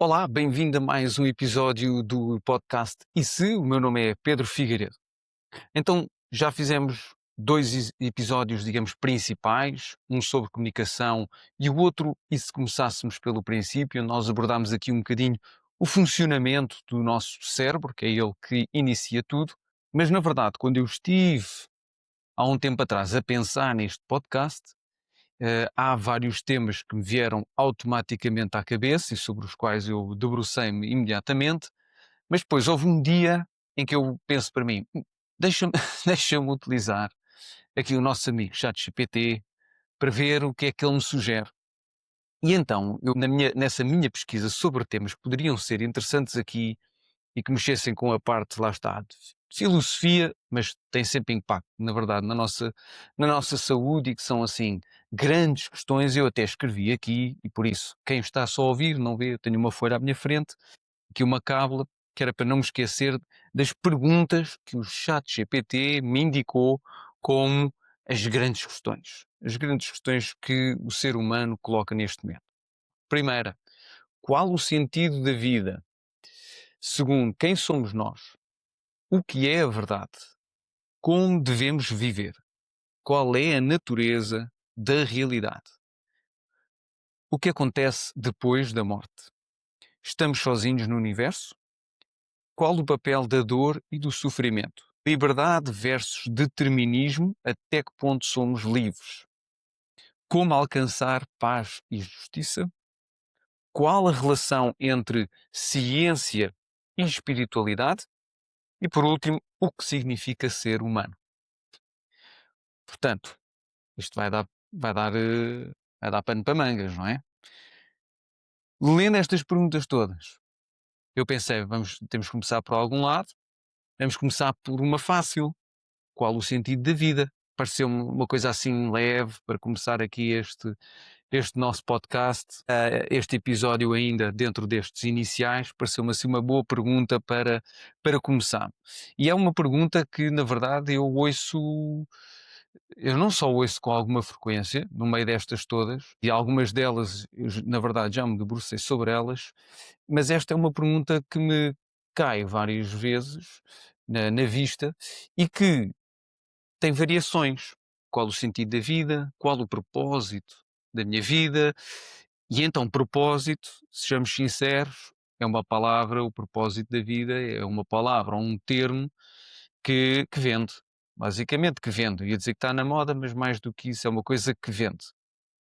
Olá, bem-vindo a mais um episódio do podcast E Se? O meu nome é Pedro Figueiredo. Então, já fizemos dois episódios, digamos, principais, um sobre comunicação e o outro, e se começássemos pelo princípio, nós abordámos aqui um bocadinho o funcionamento do nosso cérebro, que é ele que inicia tudo, mas na verdade, quando eu estive há um tempo atrás a pensar neste podcast, há vários temas que me vieram automaticamente à cabeça e sobre os quais eu debrucei-me imediatamente, mas depois houve um dia em que eu penso para mim, deixa-me deixa-me utilizar aqui o nosso amigo ChatGPT para ver o que é que ele me sugere. E então, eu nessa minha pesquisa sobre temas que poderiam ser interessantes aqui e que mexessem com a parte, lá está, de filosofia, mas tem sempre impacto, na verdade, na nossa saúde e que são, assim, grandes questões. Eu até escrevi aqui e por isso, quem está só a ouvir, não vê, eu tenho uma folha à minha frente, aqui uma cábula, que era para não me esquecer das perguntas que o ChatGPT me indicou como as grandes questões. As grandes questões que o ser humano coloca neste momento. Primeira, qual o sentido da vida? Segundo, quem somos nós? O que é a verdade? Como devemos viver? Qual é a natureza da realidade? O que acontece depois da morte? Estamos sozinhos no universo? Qual o papel da dor e do sofrimento? Liberdade versus determinismo, até que ponto somos livres? Como alcançar paz e justiça? Qual a relação entre ciência e espiritualidade? E por último, o que significa ser humano? Portanto, isto vai dar pano para mangas, não é? Lendo estas perguntas todas, eu pensei, temos que começar por algum lado, vamos começar por uma fácil. Qual o sentido da vida? Pareceu-me uma coisa assim leve para começar aqui este nosso podcast, este episódio ainda dentro destes iniciais, pareceu-me assim uma boa pergunta para começar. E é uma pergunta que, na verdade, eu não só ouço com alguma frequência, no meio destas todas, e algumas delas, na verdade, já me debrucei sobre elas, mas esta é uma pergunta que me cai várias vezes na vista e que tem variações. Qual o sentido da vida? Qual o propósito da minha vida? E então, propósito, sejamos sinceros, é uma palavra, o propósito da vida é uma palavra, um termo que vende. Basicamente, que vende. Eu ia dizer que está na moda, mas mais do que isso, é uma coisa que vende.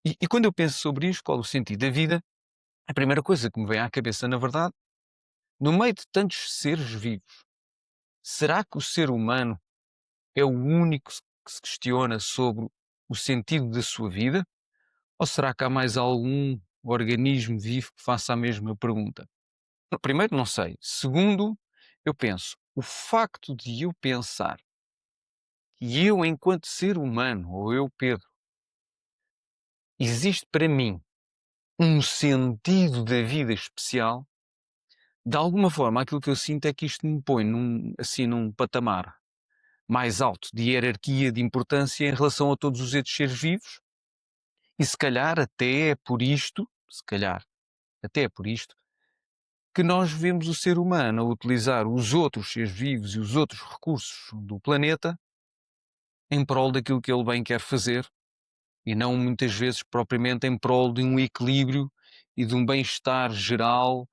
E quando eu penso sobre isto, qual o sentido da vida? A primeira coisa que me vem à cabeça, na verdade, no meio de tantos seres vivos, será que o ser humano é o único que se questiona sobre o sentido da sua vida? Ou será que há mais algum organismo vivo que faça a mesma pergunta? Primeiro, não sei. Segundo, eu penso, o facto de eu pensar que eu, enquanto ser humano, ou eu, Pedro, existe para mim um sentido da vida especial, de alguma forma aquilo que eu sinto é que isto me põe assim num patamar mais alto de hierarquia de importância em relação a todos os outros seres vivos e se calhar até é por isto, se calhar até é por isto, que nós vemos o ser humano a utilizar os outros seres vivos e os outros recursos do planeta em prol daquilo que ele bem quer fazer e não muitas vezes propriamente em prol de um equilíbrio e de um bem-estar geral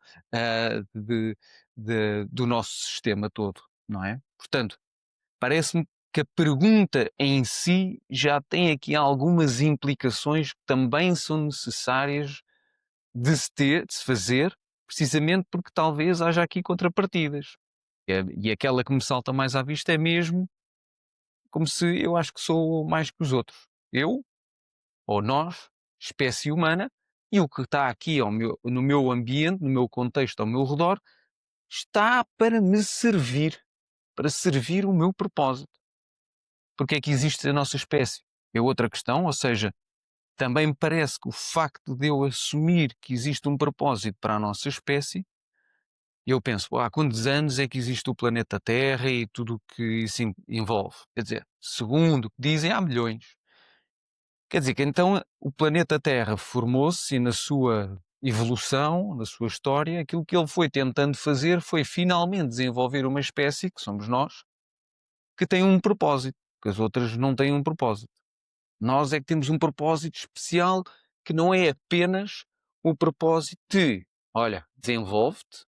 do nosso sistema todo, não é? Portanto, parece-me que a pergunta em si já tem aqui algumas implicações que também são necessárias de se fazer, precisamente porque talvez haja aqui contrapartidas. E aquela que me salta mais à vista é mesmo como se eu acho que sou mais que os outros. Eu, ou nós, espécie humana, e o que está aqui no meu ambiente, no meu contexto, ao meu redor, está para me servir, para servir o meu propósito. Porque é que existe a nossa espécie? É outra questão, ou seja, também me parece que o facto de eu assumir que existe um propósito para a nossa espécie, eu penso, há quantos anos é que existe o planeta Terra e tudo o que isso envolve? Quer dizer, segundo o que dizem, há milhões. Quer dizer que então o planeta Terra formou-se e na sua evolução, na sua história, aquilo que ele foi tentando fazer foi finalmente desenvolver uma espécie, que somos nós, que tem um propósito, que as outras não têm um propósito. Nós é que temos um propósito especial que não é apenas o propósito de, olha, desenvolve-te,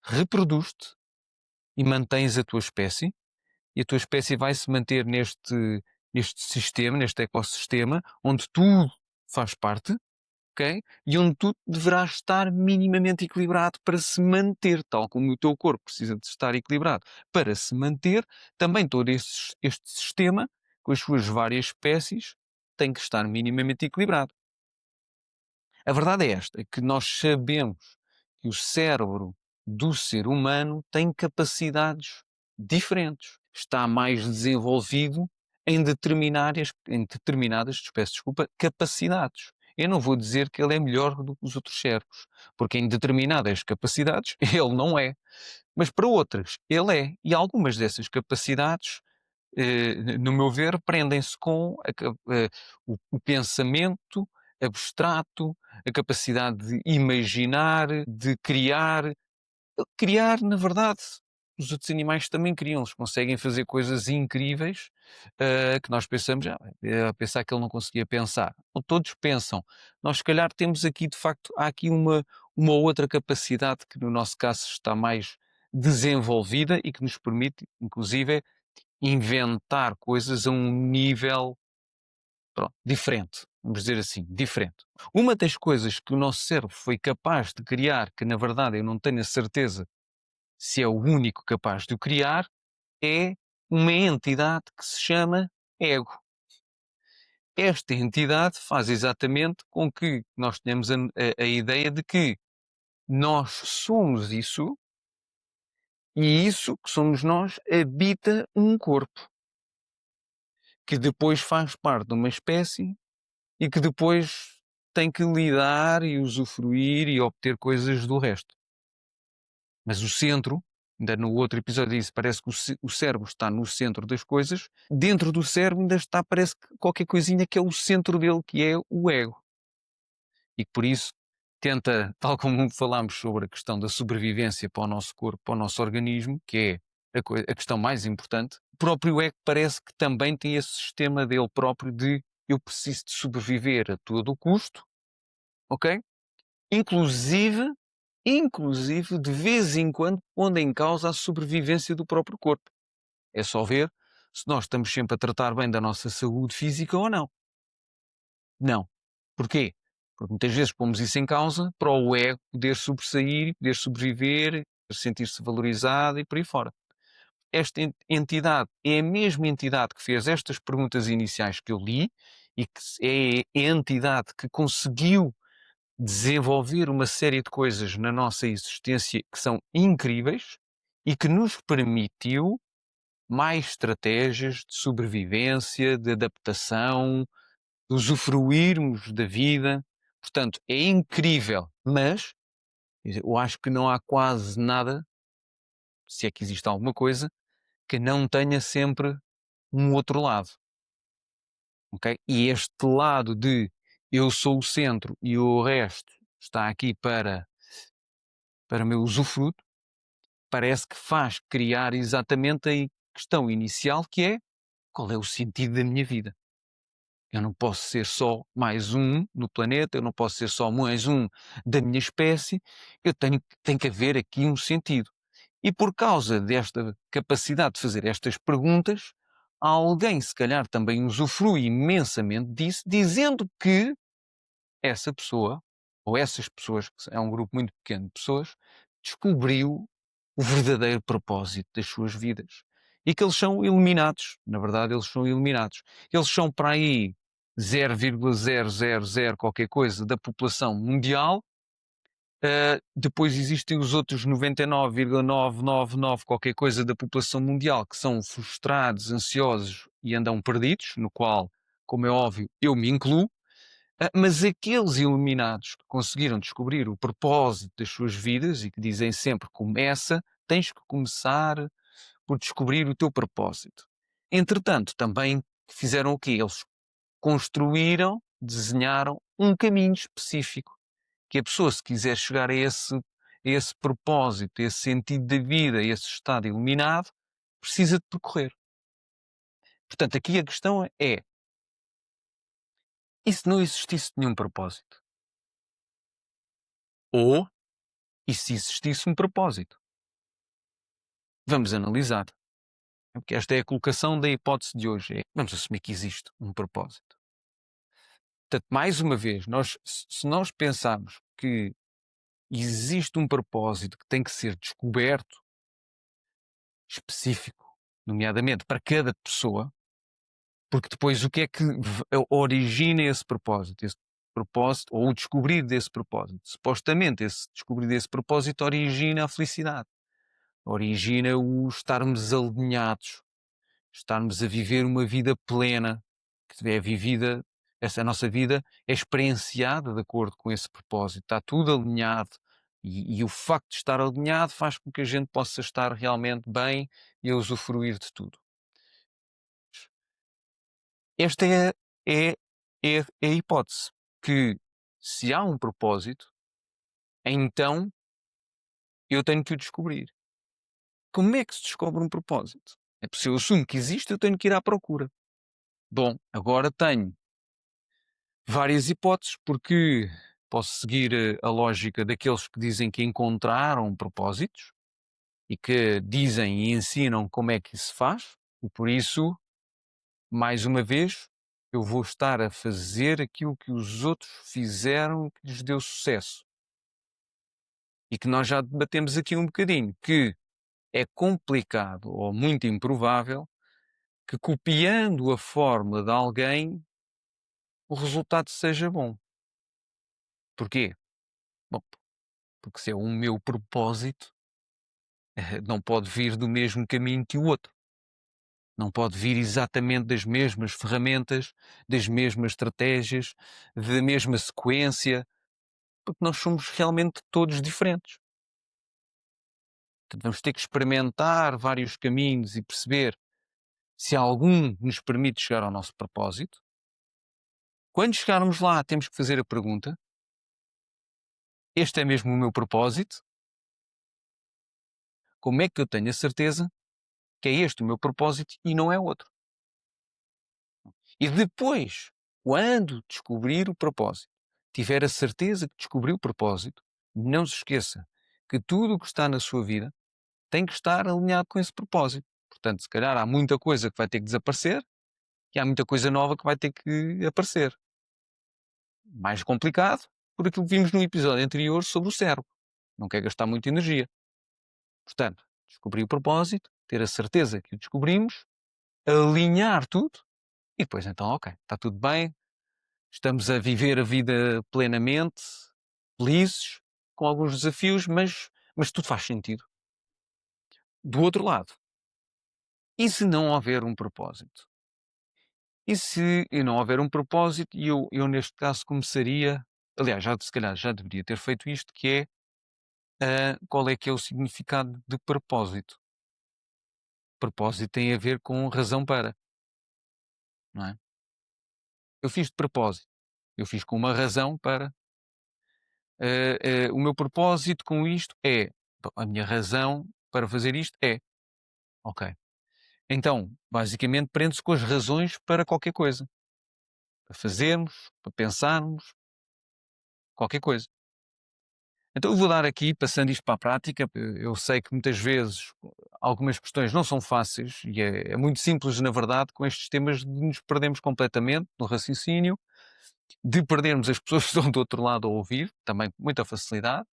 reproduz-te e mantens a tua espécie, e a tua espécie vai se manter neste sistema, neste ecossistema, onde tudo faz parte, ok? E onde tu deverás estar minimamente equilibrado para se manter, tal como o teu corpo precisa de estar equilibrado para se manter, também todo este sistema, com as suas várias espécies, tem que estar minimamente equilibrado. A verdade é esta, é que nós sabemos que o cérebro do ser humano tem capacidades diferentes. Está mais desenvolvido em determinadas, peço desculpa, capacidades. Eu não vou dizer que ele é melhor do que os outros cérebros, porque em determinadas capacidades ele não é. Mas para outras ele é. E algumas dessas capacidades, no meu ver, prendem-se com o pensamento abstrato, a capacidade de imaginar, de criar. Criar, na verdade, os outros animais também criam, eles conseguem fazer coisas incríveis, que nós pensamos, a pensar que ele não conseguia pensar. Ou todos pensam. Nós, se calhar, temos aqui, de facto, há aqui uma outra capacidade que, no nosso caso, está mais desenvolvida e que nos permite, inclusive, inventar coisas a um nível, pronto, diferente. Vamos dizer assim, diferente. Uma das coisas que o nosso cérebro foi capaz de criar, que na verdade eu não tenho a certeza se é o único capaz de o criar, é uma entidade que se chama ego. Esta entidade faz exatamente com que nós tenhamos a ideia de que nós somos isso e isso que somos nós habita um corpo que depois faz parte de uma espécie e que depois tem que lidar e usufruir e obter coisas do resto. Mas o centro, ainda no outro episódio disse, parece que o cérebro está no centro das coisas. Dentro do cérebro ainda está, parece que qualquer coisinha que é o centro dele, que é o ego. E que por isso tenta, tal como falámos sobre a questão da sobrevivência para o nosso corpo, para o nosso organismo, que é a questão mais importante, o próprio ego parece que também tem esse sistema dele próprio de eu preciso de sobreviver a todo o custo, ok? Inclusive, inclusive, de vez em quando, pondo em causa a sobrevivência do próprio corpo. É só ver se nós estamos sempre a tratar bem da nossa saúde física ou não. Não. Porquê? Porque muitas vezes pomos isso em causa para o ego poder sobressair, poder sobreviver, sentir-se valorizado e por aí fora. Esta entidade é a mesma entidade que fez estas perguntas iniciais que eu li e que é a entidade que conseguiu desenvolver uma série de coisas na nossa existência que são incríveis e que nos permitiu mais estratégias de sobrevivência, de adaptação, de usufruirmos da vida. Portanto, é incrível, mas eu acho que não há quase nada, se é que existe alguma coisa, que não tenha sempre um outro lado. Ok? E este lado de eu sou o centro e o resto está aqui para o meu usufruto, parece que faz criar exatamente a questão inicial, que é qual é o sentido da minha vida? Eu não posso ser só mais um no planeta, eu não posso ser só mais um da minha espécie, tem que haver aqui um sentido. E por causa desta capacidade de fazer estas perguntas, alguém se calhar também usufrui imensamente disso, dizendo que essa pessoa, ou essas pessoas, que é um grupo muito pequeno de pessoas, descobriu o verdadeiro propósito das suas vidas. E que eles são iluminados. Na verdade, eles são iluminados. Eles são para aí 0,000 qualquer coisa da população mundial. Depois existem os outros 99,999 qualquer coisa da população mundial que são frustrados, ansiosos e andam perdidos, no qual, como é óbvio, eu me incluo. Mas aqueles iluminados que conseguiram descobrir o propósito das suas vidas e que dizem sempre: começa, tens que começar por descobrir o teu propósito. Entretanto, também fizeram o quê? Eles construíram, desenharam um caminho específico, que a pessoa, se quiser chegar a esse propósito, a esse sentido da vida, a esse estado iluminado, precisa de percorrer. Portanto, aqui a questão é: e se não existisse nenhum propósito? Ou, e se existisse um propósito? Vamos analisar. Porque esta é a colocação da hipótese de hoje. Vamos assumir que existe um propósito. Portanto, mais uma vez, se nós pensarmos que existe um propósito que tem que ser descoberto, específico, nomeadamente para cada pessoa, porque depois o que é que origina esse propósito? Esse propósito, ou o descobrir desse propósito. Supostamente, esse descobrir desse propósito origina a felicidade, origina o estarmos alinhados, estarmos a viver uma vida plena, que é vivida, essa nossa vida é experienciada de acordo com esse propósito, está tudo alinhado. E o facto de estar alinhado faz com que a gente possa estar realmente bem e a usufruir de tudo. Esta é a hipótese, que se há um propósito, então eu tenho que o descobrir. Como é que se descobre um propósito? Se eu assumo que existe, eu tenho que ir à procura. Bom, agora tenho várias hipóteses, porque posso seguir a lógica daqueles que dizem que encontraram propósitos e que dizem e ensinam como é que isso se faz, e por isso, mais uma vez, eu vou estar a fazer aquilo que os outros fizeram que lhes deu sucesso. E que nós já debatemos aqui um bocadinho, que é complicado ou muito improvável que, copiando a fórmula de alguém, o resultado seja bom. Porquê? Bom, porque se é o meu propósito, não pode vir do mesmo caminho que o outro. Não pode vir exatamente das mesmas ferramentas, das mesmas estratégias, da mesma sequência, porque nós somos realmente todos diferentes. Portanto, vamos ter que experimentar vários caminhos e perceber se algum nos permite chegar ao nosso propósito. Quando chegarmos lá, temos que fazer a pergunta: este é mesmo o meu propósito? Como é que eu tenho a certeza que é este o meu propósito e não é outro? E depois, quando descobrir o propósito, tiver a certeza que descobriu o propósito, não se esqueça que tudo o que está na sua vida tem que estar alinhado com esse propósito. Portanto, se calhar há muita coisa que vai ter que desaparecer e há muita coisa nova que vai ter que aparecer. Mais complicado, por aquilo que vimos no episódio anterior sobre o cérebro. Não quer gastar muita energia. Portanto, descobrir o propósito, ter a certeza que o descobrimos, alinhar tudo e depois então, ok, está tudo bem, estamos a viver a vida plenamente, felizes, com alguns desafios, mas tudo faz sentido. Do outro lado, e se não houver um propósito? E se não houver um propósito, e eu neste caso começaria, aliás, se calhar já deveria ter feito isto, que é qual é que é o significado de propósito? Propósito tem a ver com razão para, não é? Eu fiz de propósito, eu fiz com uma razão para. O meu propósito com isto é, a minha razão para fazer isto é, ok. Então, basicamente, prende-se com as razões para qualquer coisa. Para fazermos, para pensarmos, qualquer coisa. Então eu vou dar aqui, passando isto para a prática, eu sei que muitas vezes algumas questões não são fáceis e é muito simples, na verdade, com estes temas de nos perdermos completamente no raciocínio, de perdermos as pessoas que estão do outro lado a ouvir, também com muita facilidade,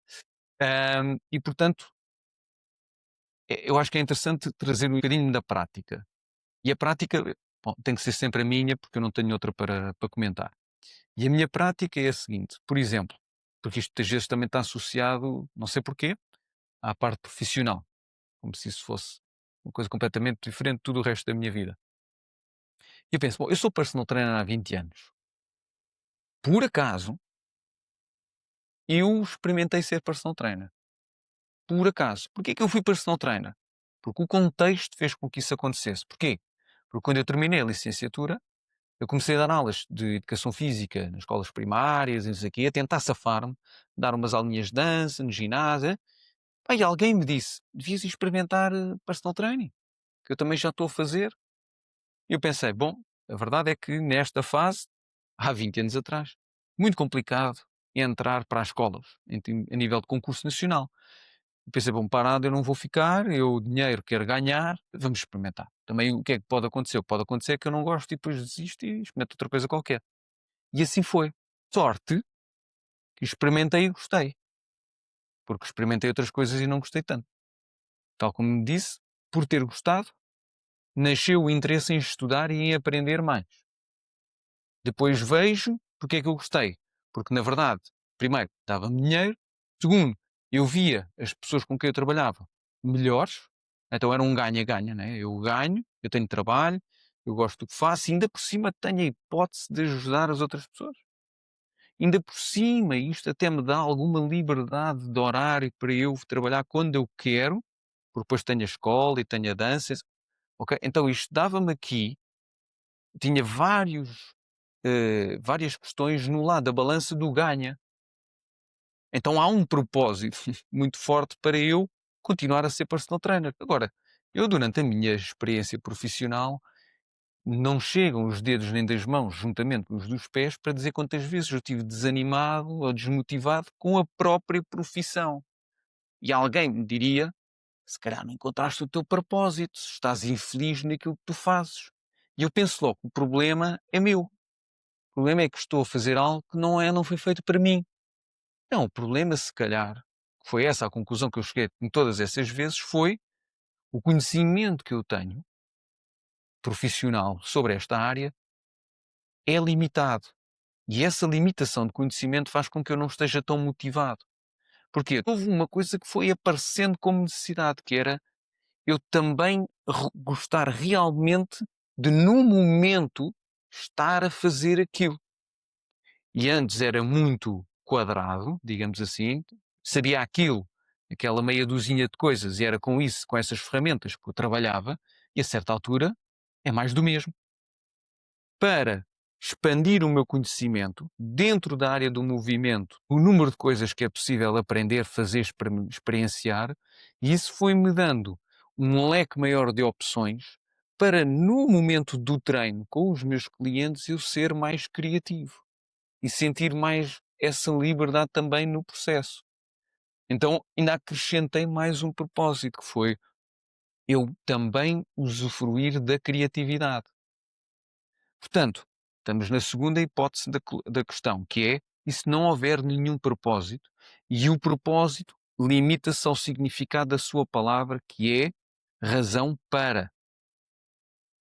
e portanto eu acho que é interessante trazer um bocadinho da prática. E a prática, bom, tem que ser sempre a minha, porque eu não tenho outra para comentar. E a minha prática é a seguinte, por exemplo, porque isto muitas vezes também está associado, não sei porquê, à parte profissional, como se isso fosse uma coisa completamente diferente de tudo o resto da minha vida. E eu penso, bom, eu sou personal trainer há 20 anos. Por acaso, eu experimentei ser personal trainer. Por acaso. Porquê que eu fui personal trainer? Porque o contexto fez com que isso acontecesse. Porquê? Porque quando eu terminei a licenciatura, Eu comecei a dar aulas de educação física nas escolas primárias e não sei o quê, a tentar safar-me, dar umas aulinhas de dança no ginásio. Pá, e alguém me disse: "Devias experimentar, personal training, que eu também já estou a fazer". E eu pensei: "Bom, a verdade é que nesta fase, há 20 anos atrás, muito complicado entrar para as escolas, a nível de concurso nacional". Eu pensei: "Bom, parado eu não vou ficar, eu dinheiro quero ganhar, vamos experimentar". Também o que é que pode acontecer? O que pode acontecer é que eu não gosto e depois desisto e experimento outra coisa qualquer. E assim foi. Sorte que experimentei e gostei, porque experimentei outras coisas e não gostei tanto. Tal como me disse, por ter gostado, nasceu o interesse em estudar e em aprender mais. Depois vejo porque é que eu gostei. Porque, na verdade, primeiro, dava-me dinheiro. Segundo, eu via as pessoas com quem eu trabalhava melhores. Então era um ganha-ganha, né? Eu ganho, eu tenho trabalho, eu gosto do que faço e ainda por cima tenho a hipótese de ajudar as outras pessoas. Ainda por cima, isto até me dá alguma liberdade de horário para eu trabalhar quando eu quero, porque depois tenho a escola e tenho a dança, ok? Então isto dava-me aqui, tinha várias questões no lado da balança do ganha. Então há um propósito muito forte para eu continuar a ser personal trainer. Agora, eu durante a minha experiência profissional não chegam os dedos nem das mãos, juntamente com os dos pés, para dizer quantas vezes eu estive desanimado ou desmotivado com a própria profissão. E alguém me diria: se calhar não encontraste o teu propósito, estás infeliz naquilo que tu fazes. E eu penso logo: o problema é meu. O problema é que estou a fazer algo que não foi feito para mim. Não, o problema, se calhar, que foi essa a conclusão que eu cheguei em todas essas vezes, foi o conhecimento que eu tenho profissional sobre esta área é limitado. E essa limitação de conhecimento faz com que eu não esteja tão motivado. Porquê? Houve uma coisa que foi aparecendo como necessidade, que era eu também gostar realmente de, no momento, estar a fazer aquilo. E antes era muito quadrado, digamos assim, sabia aquilo, aquela meia duzinha de coisas, e era com isso, com essas ferramentas que eu trabalhava, e a certa altura é mais do mesmo. Para expandir o meu conhecimento dentro da área do movimento, o número de coisas que é possível aprender, fazer, experienciar, e isso foi-me dando um leque maior de opções para, no momento do treino com os meus clientes, eu ser mais criativo e sentir mais essa liberdade também no processo. Então, ainda acrescentei mais um propósito, que foi eu também usufruir da criatividade. Portanto, estamos na segunda hipótese da questão, que é, e se não houver nenhum propósito, e o propósito limita-se ao significado da sua palavra, que é razão para.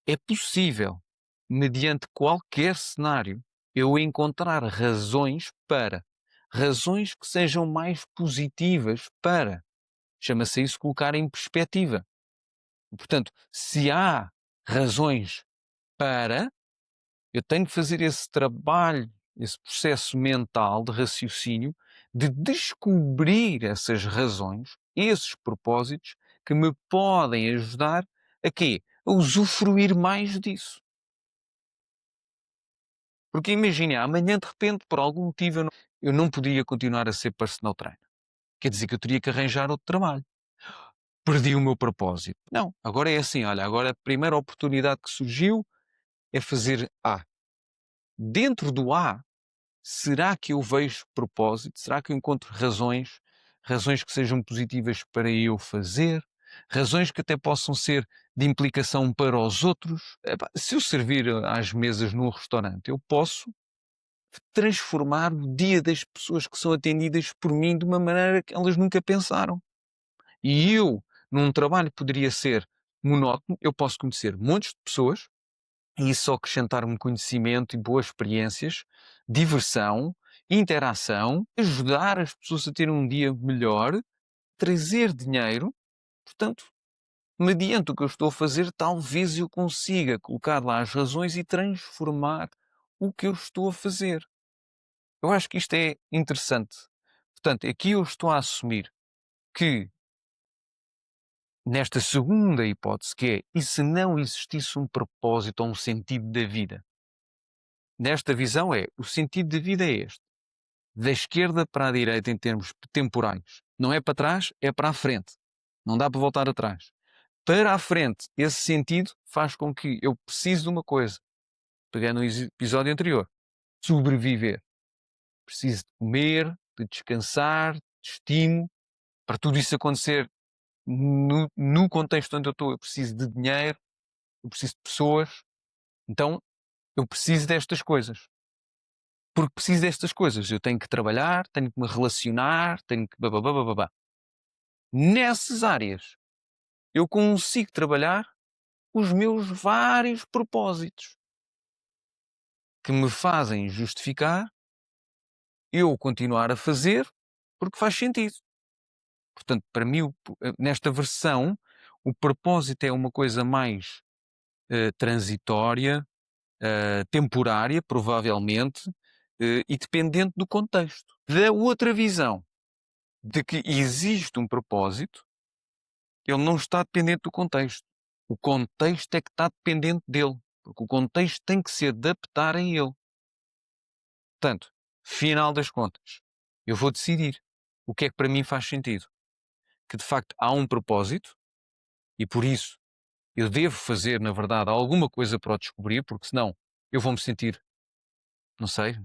É possível, mediante qualquer cenário, eu encontrar razões para. Razões que sejam mais positivas para. Chama-se isso colocar em perspectiva. Portanto, se há razões para, eu tenho que fazer esse trabalho, esse processo mental de raciocínio, de descobrir essas razões, esses propósitos, que me podem ajudar a quê? A usufruir mais disso. Porque imagine, amanhã de repente, por algum motivo, eu não podia continuar a ser personal trainer. Quer dizer que eu teria que arranjar outro trabalho. Perdi o meu propósito. Não, agora é assim, olha, agora a primeira oportunidade que surgiu é fazer A. Dentro do A, será que eu vejo propósito? Será que eu encontro razões? Razões que sejam positivas para eu fazer? Razões que até possam ser de implicação para os outros? Epá, se eu servir às mesas num restaurante, eu posso transformar o dia das pessoas que são atendidas por mim de uma maneira que elas nunca pensaram. E eu, num trabalho, poderia ser monótono, eu posso conhecer montes de pessoas e isso só acrescentar-me conhecimento e boas experiências, diversão, interação, ajudar as pessoas a terem um dia melhor, trazer dinheiro. Portanto, mediante o que eu estou a fazer, talvez eu consiga colocar lá as razões e transformar o que eu estou a fazer. Eu acho que isto é interessante. Portanto, aqui eu estou a assumir que, nesta segunda hipótese, que é, e se não existisse um propósito ou um sentido da vida? nesta visão o sentido de vida é este. Da esquerda para a direita em termos temporais. Não é para trás, é para a frente. Não dá para voltar atrás. Para a frente, esse sentido faz com que eu precise de uma coisa. Pegando no episódio anterior. Sobreviver. Preciso de comer, de descansar, de estímulo. Para tudo isso acontecer no contexto onde eu estou, eu preciso de dinheiro, eu preciso de pessoas. Então, eu preciso destas coisas. Porque preciso destas coisas. Eu tenho que trabalhar, tenho que me relacionar, tenho que babá. Nessas áreas, eu consigo trabalhar os meus vários propósitos que me fazem justificar eu continuar a fazer porque faz sentido. Portanto, para mim, nesta versão, o propósito é uma coisa mais transitória, temporária, provavelmente, e dependente do contexto. Da outra visão, de que existe um propósito, ele não está dependente do contexto. O contexto é que está dependente dele, porque o contexto tem que se adaptar a ele. Portanto, final das contas, eu vou decidir o que é que para mim faz sentido. Que de facto há um propósito e por isso eu devo fazer, na verdade, alguma coisa para o descobrir, porque senão eu vou me sentir, não sei,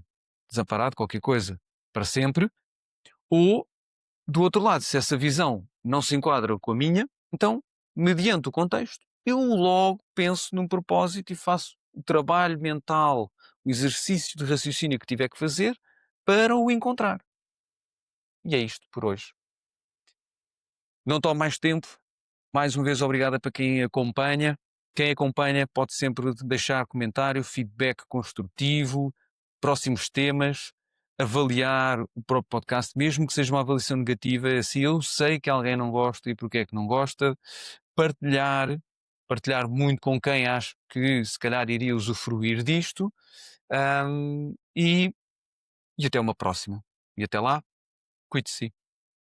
desamparado, qualquer coisa, para sempre. Ou, do outro lado, se essa visão não se enquadra com a minha, então, mediante o contexto, eu logo penso num propósito e faço o trabalho mental, o exercício de raciocínio que tiver que fazer para o encontrar. E é isto por hoje. Não tomo mais tempo. Mais uma vez, obrigada para quem acompanha. Quem acompanha pode sempre deixar comentário, feedback construtivo, próximos temas, avaliar o próprio podcast, mesmo que seja uma avaliação negativa, assim eu sei que alguém não gosta e porque é que não gosta. Partilhar muito com quem acho que se calhar iria usufruir disto. E até uma próxima. E até lá, cuide-se.